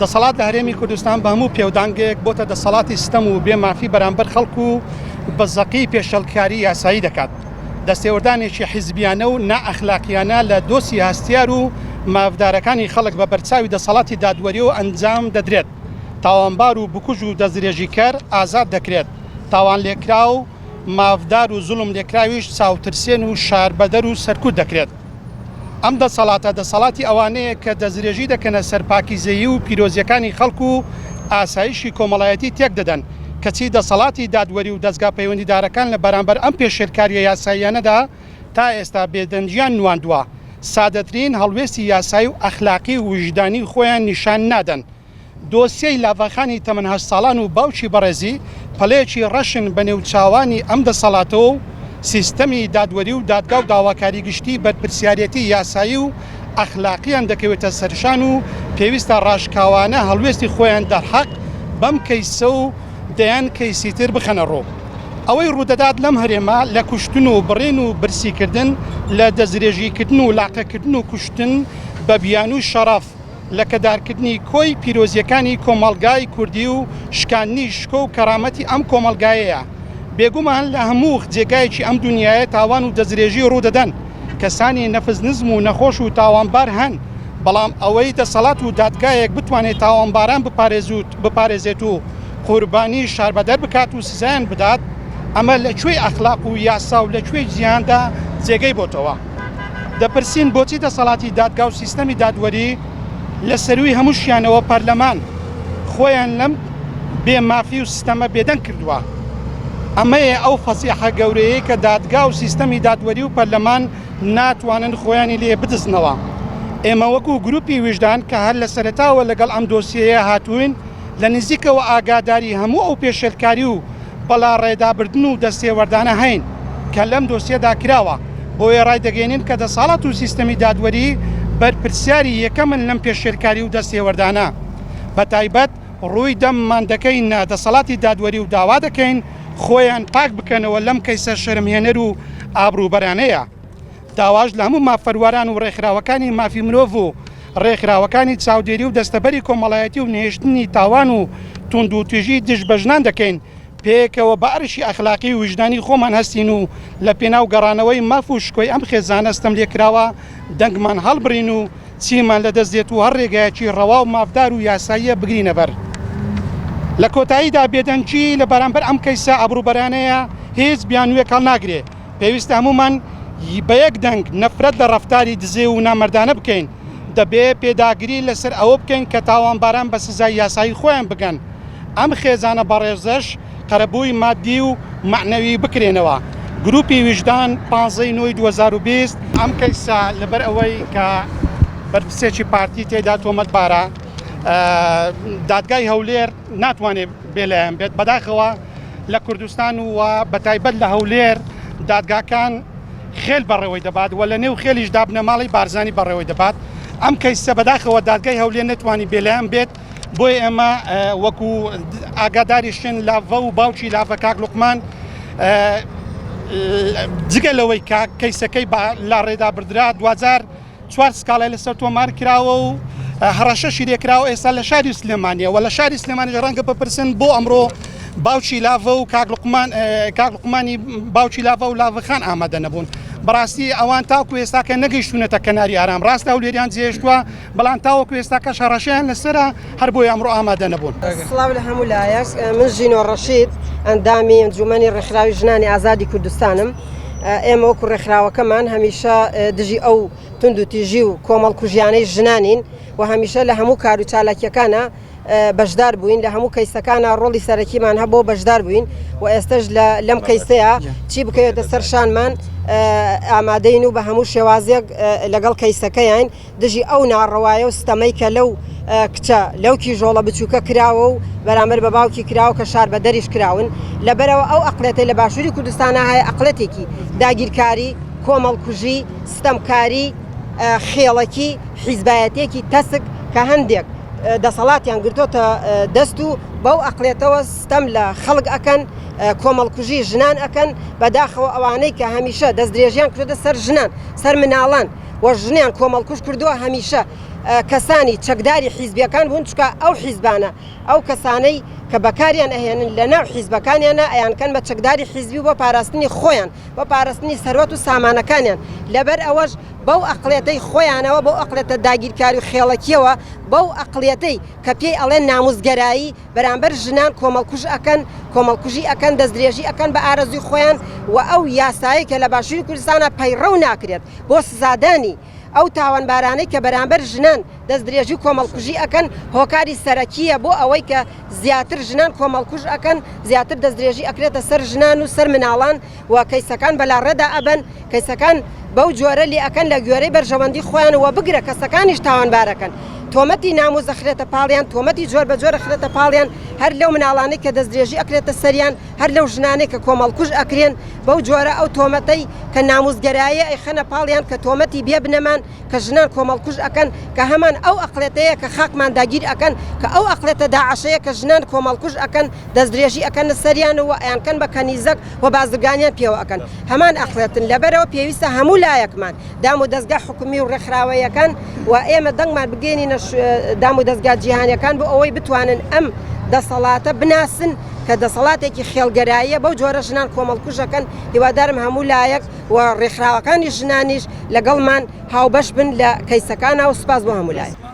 دەسەڵات لە هەرێمی کوردستان بە هەموو پێودانگێک بۆتە دەسەڵاتی ستەم و بێمافی بەرامبەر خەڵکو و بەزەقی پێشەڵکاری یاسایی دەکات. دەستێوەردانێکی حیزبیانە و نائەخلاقیانە لە دۆسی هەستیار و مافدارەکانی خەڵک بە بەرچاوی دەسەڵاتی دادوەریەوە ئەنجام دەدرێت. تاوانبار و بکوژ و دەستدرێژیکەر ئازاد دەکرێت. تاوان لێکرا و مافدار و زوڵم لێکراویش چاوترسێن و شاربەدەر و سەرکوت دەکرێت. ئەم دەسەڵاتە دەسەڵاتی ئەوانەیە کە دەستدرێژی دەکەنە سەرپاکیزەیی و پیرۆزیەکانی خەڵکو و ئاسایشی کۆمەڵایەتی تێک دەدەن کەچی دەسەڵاتی دادوەری و دەستگا پەیوەندیدارەکان لە بەرامبەر ئەم پێشێرکاریە یاساییانەدا تا ئێستا بێدەنجیان نواندووە سادەترین هەڵوێستی یاسایی و ئەخلاقی و وجدانی خۆیان نیشان نادەن. دۆسیەی لاڤەخانی تەمەن 8 ساڵان و باوکی بەڕێزی پەلەیەکی ڕەشن بە نێوچاوانی ئەم دەسەڵاتەوە و سیستەمی دادوەری و دادگا و داواکاری گشتی بەرپرسیارەتی یاسایی و ئەخلاقیان دەکەوێتە سەرشان و پێویستە ڕاشکاوانە هەڵوێستی خۆیان دەرحەق بەم کەیسە و دەیان کەیسیتر بخەنە ڕۆ. ئەوەی ڕوودەدات لەم هەرێما لە کوشتن و بڕێن و برسیکردن لە دەستدرێژیکردن و لاقەکردن و کوشتن بە بیان و شەڕەف لە کەدارکردنی کۆی پیرۆزیەکانی کۆمەڵگای کوردی و شکاندنی شکۆ و کەرامەتی ئەم کۆمەلگایەیە. بێگومان لە هەموو جێگایەکی ئەم دنیاە تاوان و دەستدرێژی ڕوودەدەن کەسانی نەفز نزم و نەخۆش و تاوانبار هەن، بەڵام ئەوەی دەسەڵات و دادگایەک بتوانێت تاوانباران بپارێزێت و قوربانی شاربەدەر بکات و سزایان بدات، ئەمە لەکوێی ئەخلاق و یاسا و لەکوێی جیهاندا جێگەی بۆتەوە. دەپرسین بۆچی دەسەڵاتی دادگا و سیستەمی دادوەری لە سەروی هەموو شیانەوە پەرلەمان خۆیان لەم بێمافی و سیستەمە بێدەنگ کردووە. ئەمەیە ئەو فەسیحە گەورەیە کە دادگا و سیستەمی دادوەری و پەرلەمان ناتوانن خۆیانی لێ بدزنەوە. ئێمە وەکو گروپی وجدان کە هەر لە سەرەتاوە لەگەڵ ئەم دۆسیەیە هاتوین لە نزیکەوە ئاگاداری هەموو ئەو پێشێلکاری و بەڵا ڕێدابردن و دەستێوەردانە هەین کە لەم دۆسیەدا کراوە، بۆیە ڕای دەگەێنین کە دەسەڵات و سیستەمی دادوەری بەرپرسیاری یەکەمن لەم پێشێلکاری و دەستێوەردانە. بە تایبەت ڕووی دەممان دەکەین دەسەڵاتی دادوەری و داوا دەکەین خۆیان پاک بکەنەوە لەم کەیسە شەرمهێنەر و ئابروبەرانەیە. داواش لە هەموو مافەرواران و ڕێکخراوەکانی مافی مرۆڤ و ڕێکخراوەکانی چاودێری و دەستەبەری کۆمەڵایەتی و نهێشتنی تاوان و توند و توێژی دژبەژنان دەکەین پێکەوە بە ئەرشی ئەخلاقی و وجدانی خۆمان هەستین و لە پێناو گەڕانەوەی ماف و شکۆی ئەم خێزانەستەم لێکراوە دەنگمان هەڵبڕین و چیمان لەدەست دێت و هەر ڕێگایەکی ڕەوا و مافدار و یاساییە بگرینە بەر. لە کۆتاییدا بێدەنگی لە بەرامبەر ئەم کەیسە ئەبروبەرانەیە هیچ بیانوێک هەڵ ناگرێت. پێویستە هەمومان بە یەک دەنگ نەفرەت لە ڕەفتاری دزێ و نامەردانە بکەین. دەبێت پێداگیری لەسەر ئەوە بکەین کە تاوانباران بە سزای یاسایی خۆیان بگەن. ئەم خێزانە بەڕێزەش قەرەبووی مادی و معنەوی بکرێنەوە. گروپی وجدان 15/2020 ئەم کەیسە لەبەر ئەوەی کە بەرپرسێکی پارتی تێدا تۆمەتبارە دادگای هەولێر ناتوانێت بێلایەن بێت. بەداخەوە لە کوردستان و بەتایبەت لە هەولێر دادگاکان خێل بەڕێوەی دەبات و لە نێو خێلیش دابنەماڵی بارزانی بەڕێوەی دەبات. ئەم کەیسە بەداخەوە دادگای هەولێر نتوانی بێلایەن بێت، بۆی ئێمە وەکو ئاگاداریشن لاڤە و باوکی لاڤە کاک لوقمان جگە لەوەی کە کەیسەکەی لا ڕێدا بردرا 2004 سکاڵای لەسەر تۆمار کراوە و هەڕەشەشی لێکراوە ئێستا لە شاری سلێمانیە و لە شاری سلێمانی ڕەنگە بپرسن بۆ ئەمڕۆ باوکی لاڤە و کاک لوقمانی باوکی لاڤە و لاڤەخان ئامادە نەبوون. بەڕاستی ئەوان تاوکو ئێستاکە نەگەیشتونەتە کەناری ئارام، ڕاستە هەولێریان جێشتووە، بەڵام تاوەکو ئێستاکە شەڕەشیان لەسەرە هەر بۆی ئەمڕۆ ئامادە نەبوون. سڵاو لە هەموو لایەک، من ژینۆ ڕەشید ئەندامی ئەنجومەنی ڕێکخراوی ژنانی ئازادی کوردستانم. ئێمە وەکو ڕێکخراوەکەمان هەمیشە دژی ئەو تند و تیژی و کۆمەڵکوژیانەی ژنانین و هەمیشە لە هەموو کار و چالاکیەکانە بەشدار بووین، لە هەموو کەیسەکانە ڕۆڵی سەرەکیمان هەبوو بەشدار بووین و ئێستش لەم کەیسەیە چی بکەوێتە سەر شانمان ئامادەین و بە هەموو شێوازێک لەگەڵ کەیسەکەیان دژی ئەو ناڕەوایە و ستەمەی کە لەو کچە لەوکی ژۆڵە بچووکە کراوە و بەرامبەر بە باوکی کراوە کە شار بە دەریش کراون. لەبەرەوە ئەو ئەقلەتی لە باشووری کوردستانە هەیە ئەقلەتێکی داگیرکاری، کۆمەڵکوژی، ستەمکاری، خێڵەکی، حیزبایەتێکی تەسک کە هەندێک دەسەڵاتیان گرتۆتە دەست و بەو ئەقلێتەوە ستەم لە خەڵک ئەکەن کۆمەڵکوژی ژنان ئەکەن بەداخەوە ئەوانەی کە هەمیشە دەست درێژیان کردە سەر ژنان سەر مناڵان وە ژنیان کۆمەڵکوژ کردووە هەمیشە کەسانی چەکداری حیزبیەکان بوون چکە ئەو حیزبانە ئەو کەسانەی کە بەکاریان ئەهێنن لە ناو حیزبەکانیانە ئەیانکەن بە چەکداری حیزبی بۆ پاراستنی خۆیان بۆ پاراستنی سەرۆت و سامانەکانیان لەبەر ئەوەش بەو ئەقلێتەی خۆیانەوە بەو ئەقلێتە داگیرکاری و خێڵەکیەوە بەو ئەقلێتەی کە پێی ئەڵێن ناموزگەرایی بەرامبەر ژنان کۆمەڵکوژ ئەکەن کۆمەڵکوژی ئەکەن دەستدرێژی ئەکەن بە ئارەزوی خۆیان و ئەو یاسایی کە لە باشووری کوردستانە پەیڕە و ناکرێت بۆ سزادانی ئەو تاوانبارانەی کە بەرامبەر ژنان دەستدرێژی و کۆمەڵکوژی ئەکەن هۆکاری سەرەکیە بۆ ئەوەی کە زیاتر ژنان کۆمەڵکوژ ئەکەن زیاتر دەستدرێژی ئەکرێتە سەر ژنان و سەر مناڵان و کەیسەکان بەلاڕێدا ئەبن کەیسەکان بەو جۆرە لێ ئەکەن لە گوێرەی بەرژەوەندی خۆیانەوە بگرە کەسەکانیش تاوانبارەکەن تۆمەتی ناموز ئەخرێتە پاڵیان تۆمەتی جۆر بە جۆر ئەخرێتە پاڵیان هەر لەو مناڵانەی کە دەستدرێژی ئەکرێتە سەریان هەر لەو ژنانەی کە کۆمەڵکوژ ئەکرێن بەو جۆرە ئەو تۆمەتەی کە ناموزگەرایە ئەیخەنە پاڵیان کە تۆمەتی بێ بنەمان کە ژنان کۆمەڵکوژ ئەکەن کە هەمان ئەو ئەقلێتەیە کە خاکمان داگیر ئەکەن کە ئەو ئەقلێتە داعشەیە کە ژنان کۆمەڵکوژ ئەکەن دەستدرێژی ئەکەن سەریانەوە ئەیانکەن بە کەنیزەک و بازرگانیان پێوە ئەکەن هەمان ئەقلێتن لەبەرەوە پێویستە هەموو لایەکمان دام و دەستگا حکومی و ڕێکخراوەیەکان و ئێمە دەنگمان بگەینە دام و دەستگا جیهانیەکان بۆ ئەوەی بتوانن ئەم دەسەڵاتە بناسن کە دەسەڵاتێکی خێڵگەراییە بەو جۆرە ژنان کۆمەڵکوژەکەن هیوادارم هەموو لایەک و ڕێکخراوەکانی ژنانیش لەگەڵمان هاوبەش بن لە کەیسەکانە و سوپاس بۆ هەموو لایەک.